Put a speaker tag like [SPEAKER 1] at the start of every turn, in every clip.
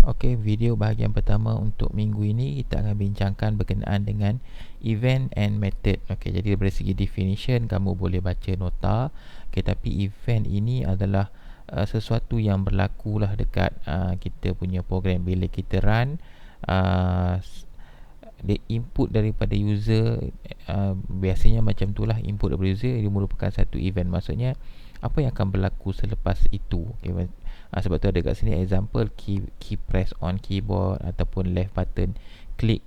[SPEAKER 1] Okey, video bahagian pertama untuk minggu ini kita akan bincangkan berkenaan dengan event and method. Okey, jadi dari segi definition kamu boleh baca nota. Okey, tapi event ini adalah sesuatu yang berlaku lah dekat kita punya program bila kita run. uh, Dia input daripada user, biasanya macam itulah, input daripada user dia merupakan satu event. Maksudnya apa yang akan berlaku selepas itu. Okay, sebab tu ada kat sini example key press on keyboard ataupun left button click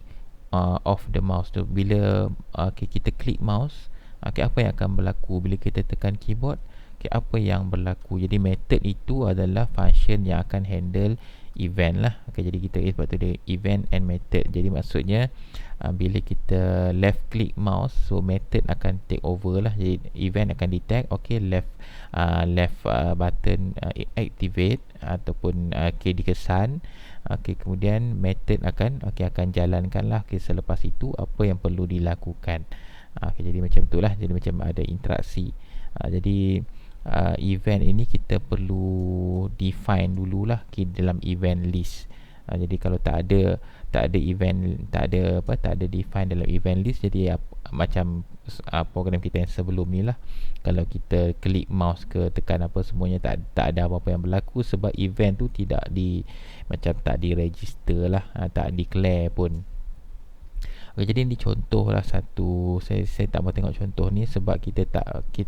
[SPEAKER 1] off the mouse tu. Bila kita klik mouse, apa yang akan berlaku bila kita tekan keyboard, apa yang berlaku. Jadi method itu adalah function yang akan handle event lah. Jadi kita sebab tu dia event and method. Jadi maksudnya bila kita left click mouse, so method akan take over lah. Jadi event akan detect, left button activate ataupun dikesan. Kemudian method akan jalankan lah. Selepas itu apa yang perlu dilakukan. Jadi macam itulah. Jadi macam ada interaksi. Jadi event ini kita perlu define dululah dalam event list. Jadi kalau tak ada event, tak ada define dalam event list, jadi macam program kita yang sebelum ni lah. Kalau kita klik mouse ke tekan apa semuanya, tak ada apa-apa yang berlaku sebab event tu tak di register lah, tak declare pun. Jadi ini contoh lah satu. Saya tak mau tengok contoh ni sebab kita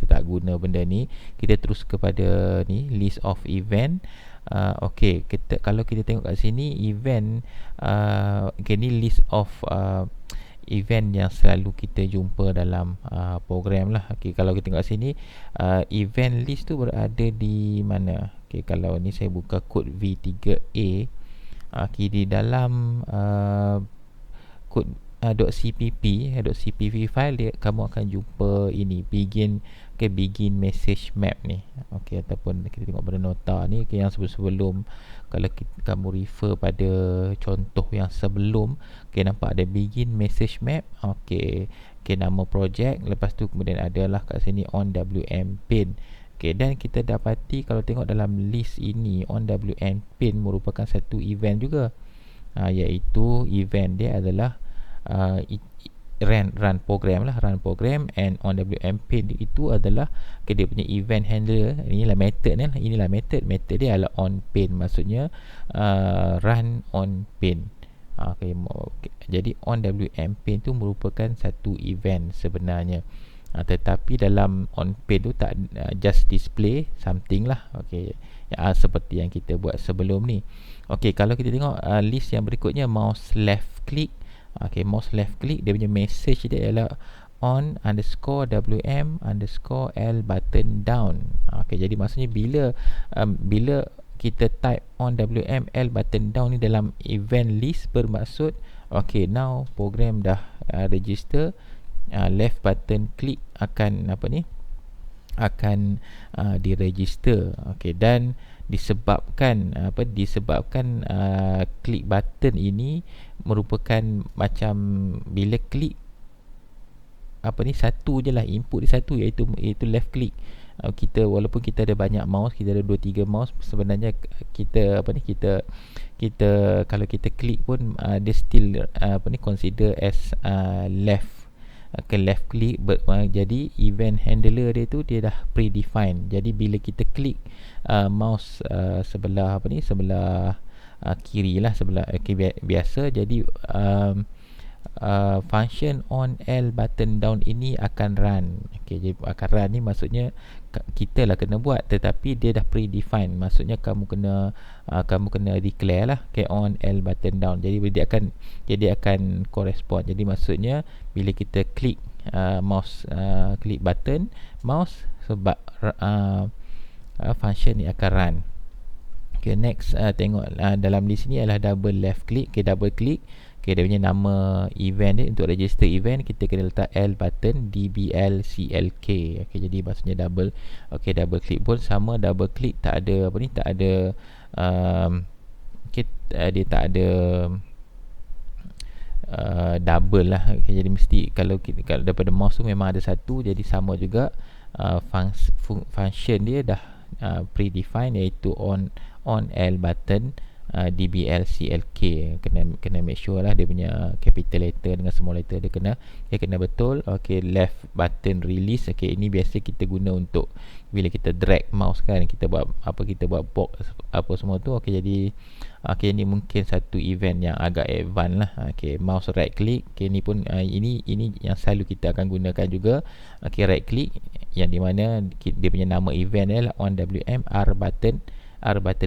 [SPEAKER 1] tak guna benda ni. Kita terus kepada ni list of event. Kalau kita tengok kat sini event, ni list of event yang selalu kita jumpa dalam program lah. Kalau kita tengok kat sini, event list tu berada di mana? Kalau ni saya buka kod V3A, di dalam kod .cpp file dia, kamu akan jumpa ini begin message map ni. Ataupun kita tengok pada nota ni, yang sebelum kalau kamu refer pada contoh yang sebelum, nampak ada begin message map. Nama projek, lepas tu kemudian adalah kat sini on WM pin. Dan kita dapati kalau tengok dalam list ini, on WM pin merupakan satu event juga, iaitu event dia adalah run program lah, and on WM pin itu adalah dia punya event handler. Inilah method dia adalah on pin, maksudnya run on pin. Jadi on WM pin tu merupakan satu event sebenarnya, tetapi dalam on pin tu tak just display something lah. Seperti yang kita buat sebelum ni. Kalau kita tengok list yang berikutnya, mouse left click. Mouse left click, dia punya message dia ialah on _wm _l button down. Jadi maksudnya bila kita type on wm l button down ni dalam event list, bermaksud now program dah register, left button click akan diregister. Dan disebabkan klik button ini merupakan macam bila klik satu je lah, input dia satu, iaitu left click. Walaupun kita ada banyak mouse, kita ada 2-3 mouse, sebenarnya kita kalau kita klik pun dia still consider as left click. Jadi event handler dia tu dia dah predefined. Jadi bila kita klik mouse sebelah kiri lah, sebelah biasa, jadi function on L button down ini akan run. Jadi akan run ni maksudnya kita lah kena buat, tetapi dia dah predefined. Maksudnya kamu kena declare lah on L button down. Jadi dia akan correspond. Jadi maksudnya bila kita klik mouse, klik button mouse, sebab function ni akan run. Next, tengok dalam list ni adalah double left click. Double click, dia punya nama event dia, untuk register event kita kena letak L button dblclk. Jadi maksudnya double click pun sama. Double click tak ada dia tak ada double lah. Jadi mesti kalau daripada mouse tu memang ada satu, jadi sama juga. Function dia dah predefined, iaitu on L button DBLCLK. Kena make sure lah dia punya capital letter dengan small letter dia kena betul. Okey, left button release. Okey, ini biasa kita guna untuk bila kita drag mouse kan, kita buat box apa semua tu. Okey, jadi ini mungkin satu event yang agak advance lah. Okey, mouse right click. Okey, ni pun ini yang selalu kita akan gunakan juga. Okey, right click yang di mana dia punya nama event adalah on WM R button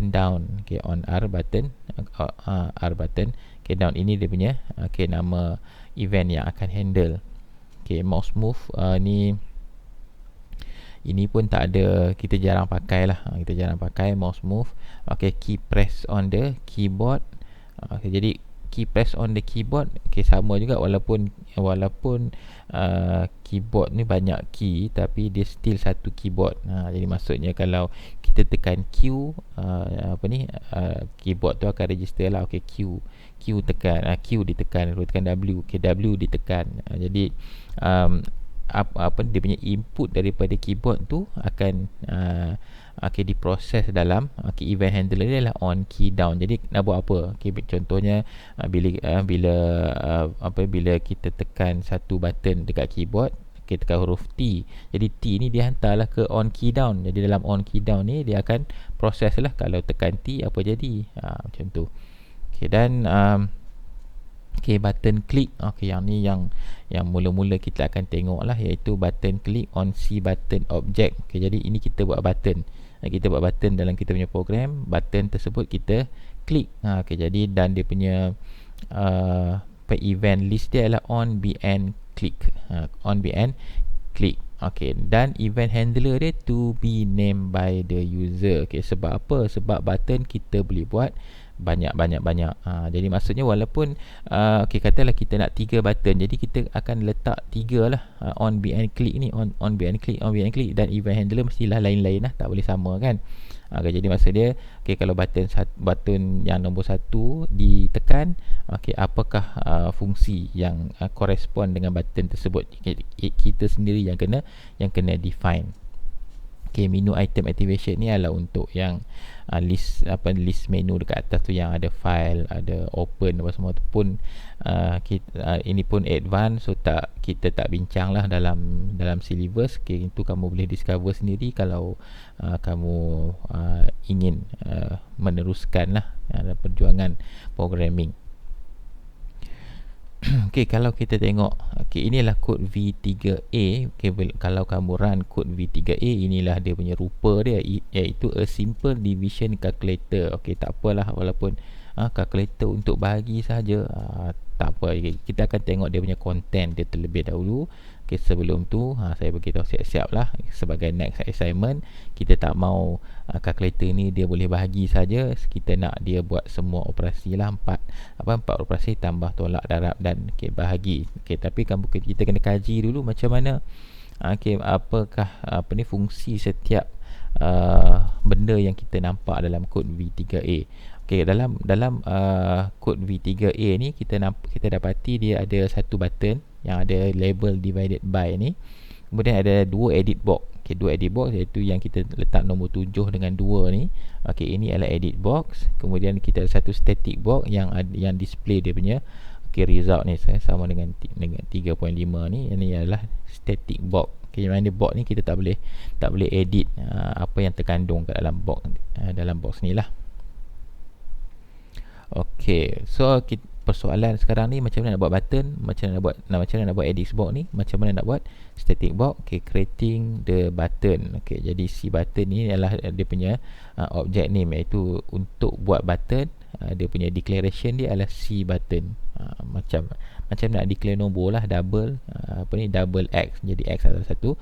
[SPEAKER 1] down. Okay, on R button okay, down. Ini dia punya nama event yang akan handle. Okay, mouse move ini pun tak ada, kita jarang pakai lah. Kita jarang pakai mouse move. Okay, key press on the keyboard. Okay, jadi key press on the keyboard. Okay, sama juga walaupun keyboard ni banyak key, tapi dia still satu keyboard. Jadi maksudnya kalau kita tekan Q, keyboard tu akan register lah. Okay, Q tekan, Q ditekan, lalu tekan W. Okay, W ditekan. Jadi dia punya input daripada keyboard tu akan diproses dalam event handler dia adalah on key down. Jadi nak buat apa? Contohnya bila kita tekan satu button dekat keyboard, kita tekan huruf T. Jadi T ni dia hantarlah ke on key down. Jadi dalam on key down ni dia akan proses lah kalau tekan T apa jadi. Macam tu. Okay, dan button click. Yang ni yang mula-mula kita akan tengok lah, iaitu button click on C button object. Jadi ini kita buat button. Kita buat button dalam kita punya program. Button tersebut kita klik. Jadi dan dia punya event list dia adalah on BN click. On BN click. Dan event handler dia to be named by the user. Sebab apa? Sebab button kita boleh buat banyak. Jadi maksudnya walaupun katalah kita nak 3 button, jadi kita akan letak 3 lah. On BN click ni, on BN click, dan event handler mestilah lain-lain lah, tak boleh sama kan. Jadi maksud dia kalau button yang nombor 1 ditekan, apakah fungsi yang correspond dengan button tersebut, kita sendiri yang kena define. Menu item activation ni adalah untuk yang list menu dekat atas tu yang ada file, ada open apa semua tu pun ini pun advance, so kita tak bincang lah dalam syllabus. Itu kamu boleh discover sendiri kalau kamu ingin meneruskan lah dalam perjuangan programming. Kalau kita tengok, inilah kod V3A. Kalau kamu run kod V3A, inilah dia punya rupa dia, iaitu a simple division calculator. Tak apalah, walaupun calculator untuk bahagi saja, tak apa. Kita akan tengok dia punya content dia terlebih dahulu. Sebelum tu saya beritahu siap-siap lah, sebagai next assignment kita tak mau calculator ni dia boleh bahagi saja. Kita nak dia buat semua operasi lah, 4 operasi tambah, tolak, darab dan bahagi. Tapi kita kena kaji dulu macam mana apakah fungsi setiap benda yang kita nampak dalam kod V3A. Dalam kod V3A ni kita dapati dia ada satu button yang ada label divided by ni. Kemudian ada 2 edit box. 2 edit box, iaitu yang kita letak nombor 7 dengan 2 ni. Ini adalah edit box. Kemudian kita ada satu static box yang display dia punya result ni sama dengan 3.5 ni. Ini adalah static box. Mana box ni kita tak boleh edit apa yang terkandung kat dalam box ni lah. So persoalan sekarang ni macam mana nak buat button, macam mana nak buat edit box ni, macam mana nak buat static box. Creating the button. Jadi si button ni adalah dia punya object name, iaitu untuk buat button dia punya declaration dia adalah C button. Macam nak declare nombor lah, double double X, jadi X adalah satu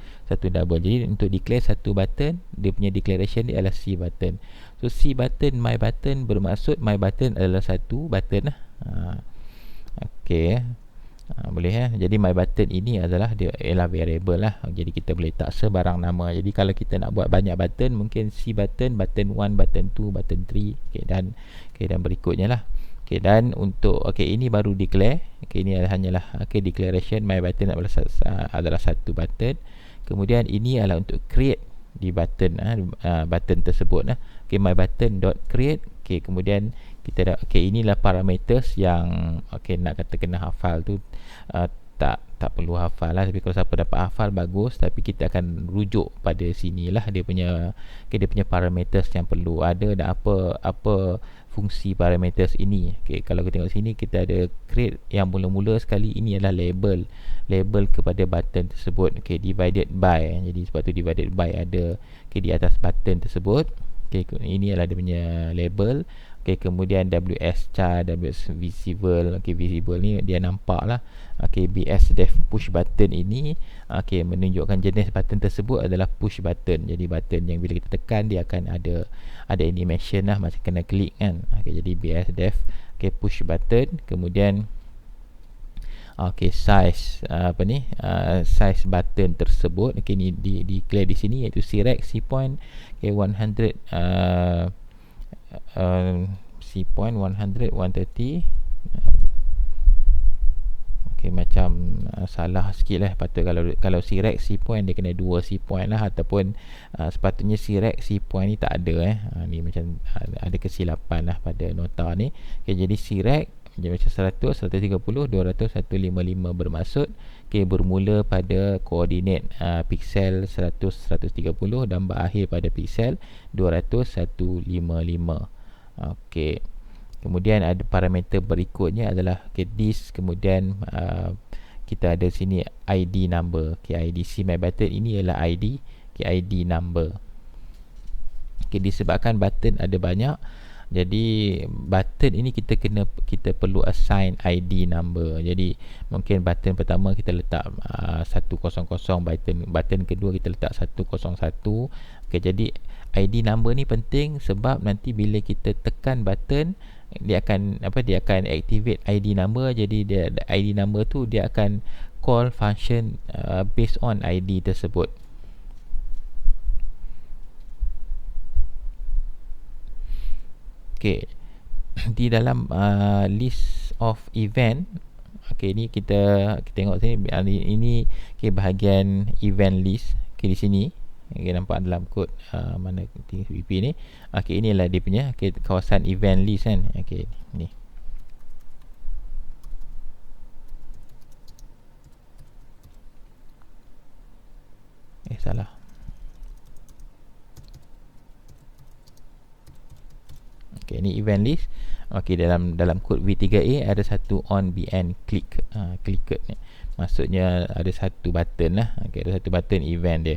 [SPEAKER 1] double. Jadi untuk declare satu button, dia punya declaration dia adalah C button. So C button, my button, bermaksud my button adalah satu button lah. Boleh jadi my button ini adalah variable lah. Jadi kita boleh tak sebarang nama. Jadi kalau kita nak buat banyak button, mungkin C button, button 1, button 2, button 3, dan berikutnya lah. Dan untuk ini baru declare. Ini hanyalah declaration my button adalah satu button. Kemudian ini adalah untuk create di button button tersebut lah. My button dot create. Kemudian kita dah, okey, inilah parameters yang okey nak kata kena hafal tu, tak perlu hafal lah, tapi kalau siapa dapat hafal bagus, tapi kita akan rujuk pada sinilah dia punya dia punya parameters yang perlu ada dan apa fungsi parameters ini. Okey, kalau kita tengok sini kita ada create yang mula-mula sekali, ini adalah label kepada button tersebut. Okey, divided by, jadi sebab tu divided by ada di atas button tersebut. Okey, ini adalah dia punya label. Okey, kemudian WS char, WS visible. Okey, visible ni dia nampak lah. Okey, BS def push button ini menunjukkan jenis button tersebut adalah push button. Jadi button yang bila kita tekan dia akan ada animation lah, macam kena klik kan. Okey, jadi BS def push button. Kemudian size size button tersebut ni declare di sini, iaitu Crec C point 100 C point 100 130. Macam salah sikit lah, patut kalau Crec C point dia kena 2 C point lah, ataupun sepatutnya Crec C point ni tak ada ni macam ada kesilapan lah pada nota ni. Jadi Crec macam 100, 130, 200, 155 bermaksud bermula pada koordinat pixel 100, 130 dan berakhir pada pixel 200, 155. Kemudian ada parameter berikutnya adalah disk. Kemudian kita ada sini ID number. ID See My Button ini ialah ID, ID number. Disebabkan button ada banyak, jadi button ini kita perlu assign ID number. Jadi mungkin button pertama kita letak 100, button kedua kita letak 101. Jadi ID number ni penting sebab nanti bila kita tekan button, dia akan activate ID number. Jadi ID number tu dia akan call function based on ID tersebut. Di dalam list of event, ni kita tengok sini, ini bahagian event list. Di sini nampak dalam kod mana TVP ni. Inilah dia punya kawasan event list kan. Ni salah. Ni event list. Dalam kod V3A ada satu on BN click ni. Maksudnya ada satu button lah. Ada satu button event dia.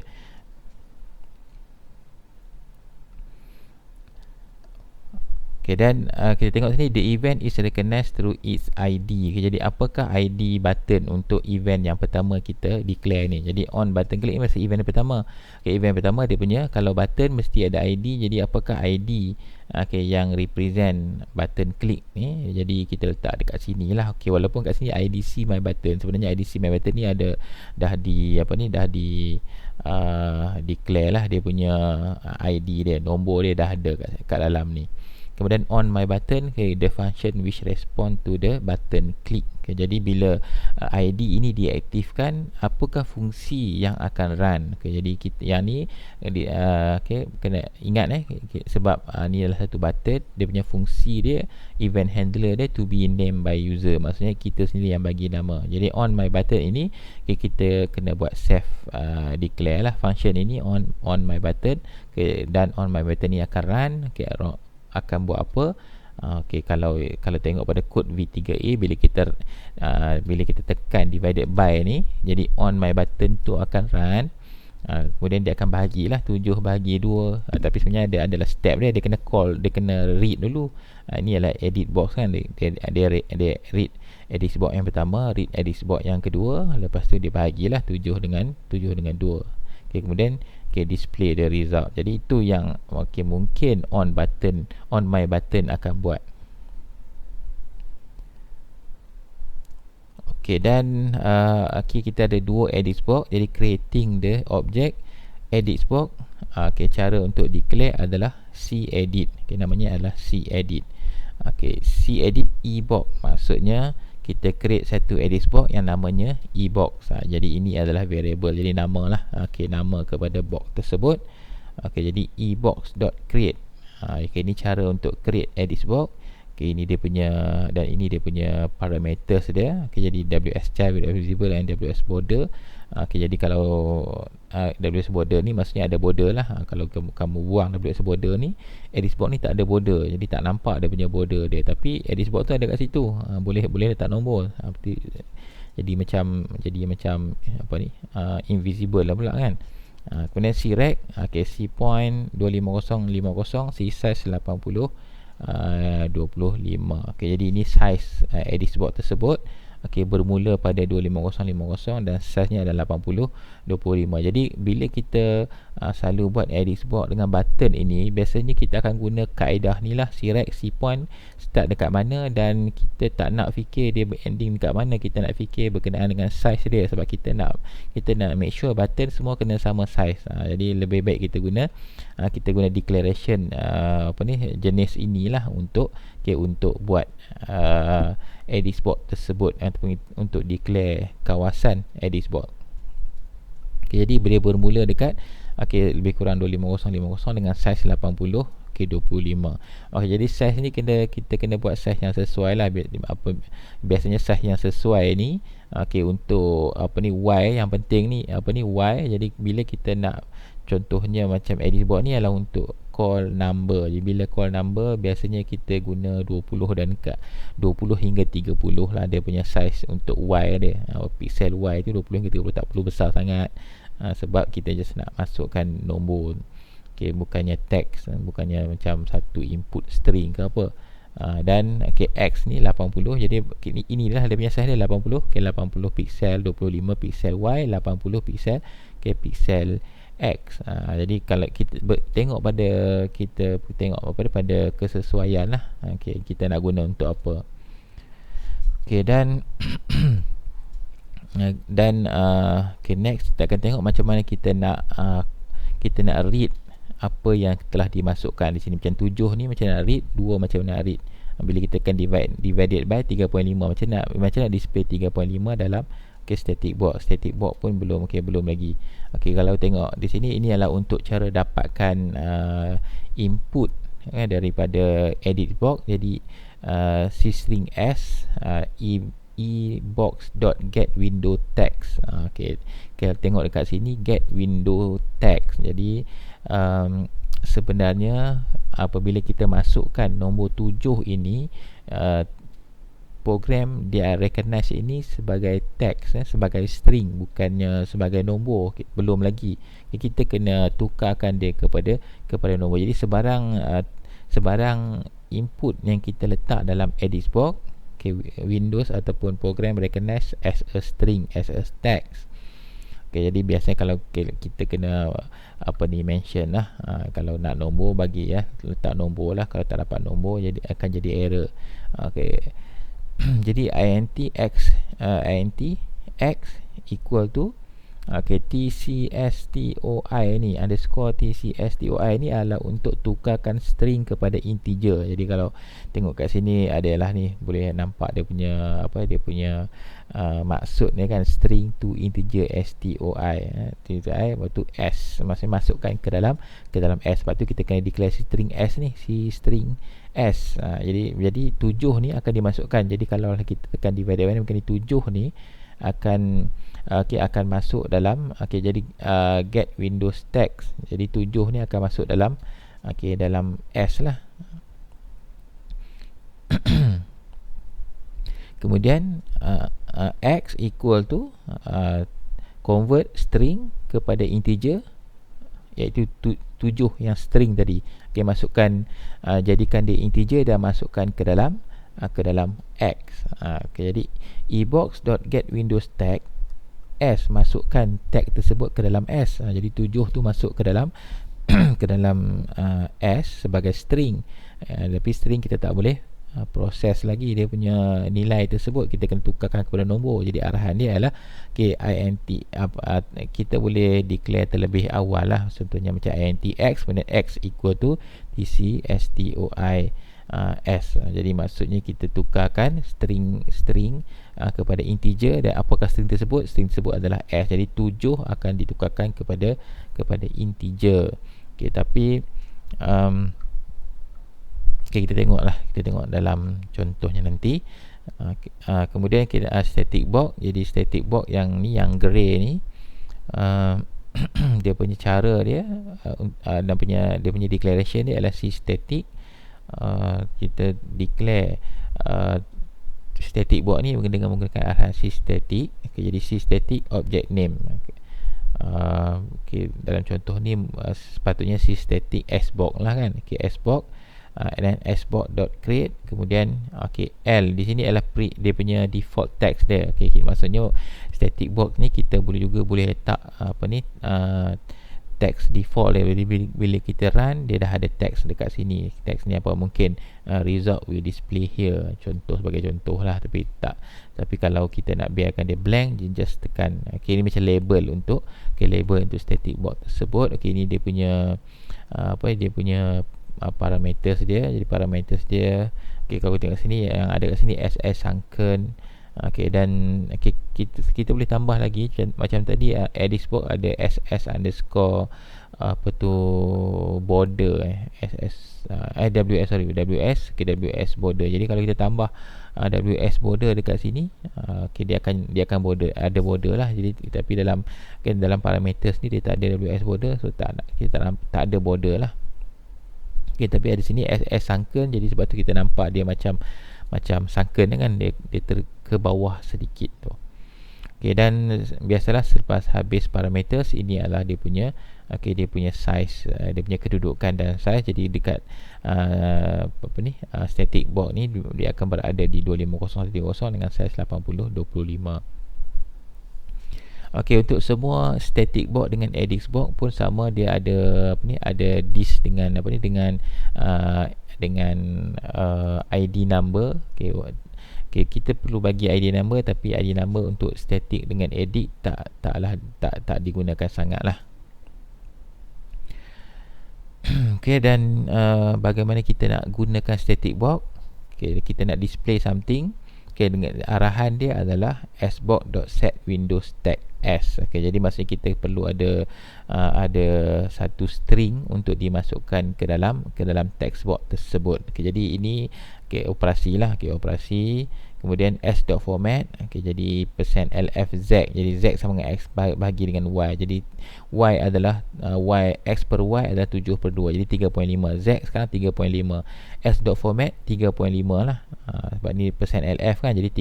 [SPEAKER 1] Dan kita tengok sini, the event is recognized through its ID. Jadi apakah ID button untuk event yang pertama kita declare ni? Jadi on button click ni mesti event yang pertama. Event pertama dia punya, kalau button mesti ada ID. Jadi apakah ID yang represent button click ni? Jadi kita letak dekat sini lah. Walaupun kat sini ID See My Button, sebenarnya ID See My Button ni dah declare lah dia punya ID dia, nombor dia dah ada kat dalam ni. Kemudian on my button, the function which respond to the button click. Jadi bila ID ini diaktifkan, apakah fungsi yang akan run? Jadi kita yang ni kena ingat sebab ni adalah satu button, dia punya fungsi dia, event handler dia to be named by user. Maksudnya kita sendiri yang bagi nama. Jadi on my button ini kita kena buat self declare lah function ini on my button. Dan on my button ni akan run akan buat apa? Kalau tengok pada kod V3A, bila kita tekan divided by ni, jadi on my button tu akan run. Kemudian dia akan bahagilah 7 bahagi 2. Tapi sebenarnya adalah step dia kena call, dia kena read dulu. Ini adalah edit box kan, dia read edit box yang pertama, read edit box yang kedua, lepas tu dia bahagilah 7 dengan 2. Kemudian display the result. Jadi itu yang mungkin on my button akan buat. Dan kita ada dua edit box. Jadi creating the object edit box. Cara untuk declare adalah cedit. Namanya adalah cedit. Cedit ebox, maksudnya kita create satu edit box yang namanya ebox. Jadi ini adalah variable, jadi nama lah. Nama kepada box tersebut. Jadi ebox.create. Ini cara untuk create edit box. Okay, ini dia punya, dan ini dia punya parameters dia. Okay, jadi WS child, WS visible and WS border. Okay, jadi kalau WS border ni maksudnya ada border lah. Kalau kamu buang WS border ni, Edisboard ni tak ada border, jadi tak nampak dia punya border dia. Tapi Edisboard tu ada kat situ. Boleh letak nombor. Jadi macam apa ni, invisible lah pula kan. Kemudian C rec, okay, C point 25050, C size 80 25. Okay, jadi ini size Edisboard tersebut. Okay, bermula pada 25050 dan size-nya adalah 8025. Jadi bila kita selalu buat Edisboard dengan button ini, biasanya kita akan guna kaedah ni lah, C-rec, C-point, start dekat mana, dan kita tak nak fikir dia ending dekat mana, kita nak fikir berkenaan dengan size dia, sebab kita nak make sure button semua kena sama size. Jadi lebih baik kita guna declaration jenis inilah untuk buat Edisboard tersebut, ataupun untuk declare kawasan Edisboard. Okay, jadi dia bermula dekat lebih kurang 25050 dengan saiz 80 25. Okay, jadi saiz ni kita kena buat saiz yang sesuai lah. Biasanya saiz yang sesuai ni untuk Y yang penting ni Y. Jadi bila kita nak, contohnya macam Edisboard ni adalah untuk call number. Jadi bila call number, biasanya kita guna 20 dan 20 hingga 30 lah dia punya size untuk Y dia. Pixel Y tu 20 hingga 30, tak perlu besar sangat. Sebab kita just nak masukkan nombor. Okay, bukannya teks, bukannya macam satu input string ke apa. Dan X ni 80. Jadi inilah dia punya size dia 80. 80 pixel, 25 pixel Y, 80 pixel pixel X. Jadi kalau kita tengok pada kesesuaian lah. Kita nak guna untuk apa. Dan next kita akan tengok macam mana kita nak read apa yang telah dimasukkan di sini. Macam 7 ni macam nak read, 2 macam nak read. Bila kita akan divided by 3.5, macam nak display 3.5 dalam static board. Static board pun belum lagi. Kalau tengok di sini, ini adalah untuk cara dapatkan input daripada Edisboard. Jadi C-string S ebox.getWindowText. Kita tengok dekat sini get window text. Jadi sebenarnya apabila kita masukkan nombor 7 ini, program dia recognize ini sebagai text, sebagai string, bukannya sebagai nombor. Belum lagi. Kita kena tukarkan dia kepada nombor. Jadi sebarang input yang kita letak dalam Edisboard, Windows ataupun program recognize as a string, as a text. Jadi biasanya kalau kita kena mention lah, kalau nak nombor bagi letak nombor lah. Kalau tak dapat nombor, akan jadi error. Jadi int x equal to tcstoi ni, underscore tcstoi ni adalah untuk tukarkan string kepada integer. Jadi kalau tengok kat sini adalah ni, boleh nampak dia punya maksud ni kan, string to integer stoi. Lepas tu s, maksudnya masukkan ke dalam s. Sebab tu kita kena declare string s ni, string s. Jadi 7 ni akan dimasukkan. Jadi kalau kita tekan divide by, mungkin 7 ni akan masuk dalam jadi get Windows text. Jadi 7 ni akan masuk dalam dalam S lah. Kemudian X equal to convert string kepada integer, iaitu 7 yang string tadi. Masukkan, jadikan dia integer dan masukkan ke dalam X. Jadi ebox.getWindowsText S, masukkan tag tersebut ke dalam S. Jadi 7 tu masuk ke dalam S sebagai string. Tapi string kita tak boleh proses lagi dia punya nilai tersebut. Kita kena tukarkan kepada nombor. Jadi arahan dia adalah int, kita boleh declare terlebih awal lah. Contohnya macam int x, kemudian x equal to tcstoi S. Jadi maksudnya kita tukarkan string kepada integer, dan apakah string tersebut? String tersebut adalah S. Jadi 7 akan ditukarkan kepada integer. Tapi Okay, kita tengok dalam contohnya nanti. Kemudian kita static box. Jadi static box yang ni, yang grey ni, dia punya cara dia dan dia punya declaration dia adalah static. Kita declare static box ni dengan menggunakan arahan static. Okay, jadi static object name. Okay, dalam contoh ni sepatutnya static sbox lah kan. Okay, sbox and then sbox.create, kemudian L di sini adalah dia punya default text dia. Okay, maksudnya static box ni kita boleh letak text default dia. Bila kita run, dia dah ada text dekat sini. Text ni apa, mungkin result will display here, sebagai contoh lah. Tapi kalau kita nak biarkan dia blank, just tekan ini macam label untuk label untuk static box tersebut. Ini dia punya dia punya parameters dia. Jadi parameters dia, kalau tengok sini, yang ada kat sini SS sunken. Dan kita boleh tambah lagi macam tadi. Edit box ada SS underscore border WS border. Jadi kalau kita tambah WS border dekat sini, dia akan border, ada border lah. Jadi tapi dalam parameters ni dia tak ada WS border, so kita tak ada border lah. Tapi ada sini SS sunken, jadi sebab tu kita nampak dia macam sunken kan, dia ke bawah sedikit tu. Dan biasalah selepas habis parameters, ini adalah dia punya size, dia punya kedudukan dan size. Jadi dekat static box ni dia akan berada di 250.30 dengan size 80/25. Untuk semua static box dengan edit box pun sama, dia ada ada disk dengan dengan ID number. Kita perlu bagi ID number, tapi ID number untuk static dengan edit tak digunakan sangat lah. Dan bagaimana kita nak gunakan static box? Kita nak display something. Dengan arahan dia adalah sbox.setWindowsTagS. Jadi maksudnya kita perlu ada satu string untuk dimasukkan ke dalam text box tersebut. Jadi ini operasi lah. Operasi, kemudian s.format. Jadi %lfz. Jadi z sama dengan x bahagi dengan y. Jadi y adalah x per y adalah 7/2. Jadi 3.5. Z sekarang 3.5. s.format 3.5 lah. Sebab ni %lf kan. Jadi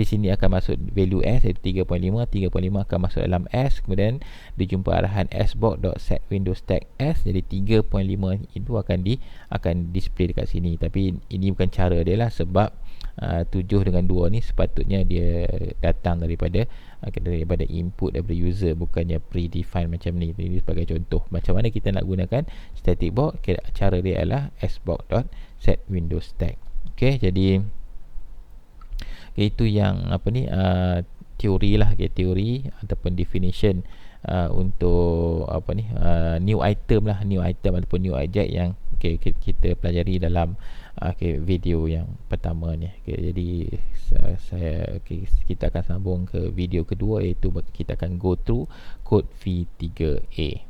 [SPEAKER 1] sini akan masuk value s, iaitu 3.5. 3.5 akan masuk dalam s. Kemudian dijumpa arahan sbox.setWindowsTagS. Jadi 3.5 itu akan display dekat sini. Tapi ini bukan cara dia lah, sebab 7 dengan 2 ni sepatutnya dia datang daripada input daripada user, bukannya predefined macam ni. Ini sebagai contoh macam mana kita nak gunakan static box. Cara dia adalah sbox.setWindowsTag. Jadi itu yang teori lah, teori ataupun definition untuk new item ataupun new object yang kita pelajari dalam video yang pertama ni. Jadi kita akan sambung ke video kedua, iaitu kita akan go through code V3A.